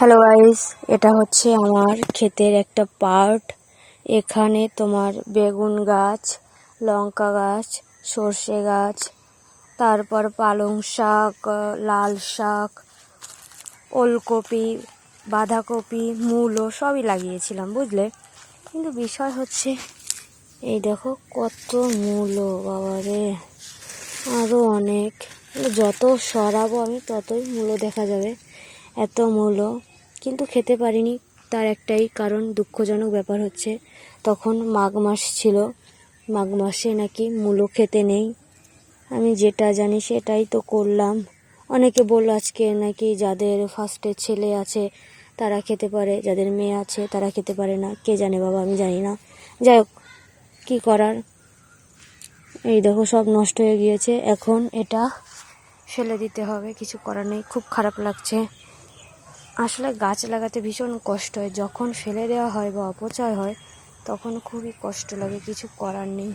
Hello guys, এটা হচ্ছে আমার ক্ষেতের একটা পার্ট। এখানে তোমার বেগুন গাছ, লঙ্কা গাছ, সর্ষে গাছ, তারপর পালং শাক, লাল শাক, ওলকপি, বাঁধাকপি, মূলো সবই লাগিয়েছিলাম, বুঝলে। কিন্তু বিষয় হচ্ছে এই দেখো কত মূলো, বাবারে, আরও অনেক। যত সরাবো আমি ততই মূলো দেখা যাবে, এত মূলো। কিন্তু খেতে পারিনি, তার একটাই কারণ, দুঃখজনক ব্যাপার হচ্ছে তখন মাঘ মাস ছিল। মাঘ মাসে নাকি মূলো খেতে নেই। আমি যেটা জানি সেটাই তো করলাম। অনেকে বলল আজকে নাকি যাদের ফার্স্টে ছেলে আছে তারা খেতে পারে, যাদের মেয়ে আছে তারা খেতে পারে না। কে জানে বাবা, আমি জানি না। যাই হোক, কী করার। এই দেখো সব নষ্ট হয়ে গিয়েছে, এখন এটা ফেলে দিতে হবে, কিছু করার নেই। খুব খারাপ লাগছে। আসলে গাছ লাগাতে ভীষণ কষ্ট হয়, যখন ফেলে দেওয়া হয় বা অপচয় হয় তখন খুবই কষ্ট লাগে, কিছু করার নেই।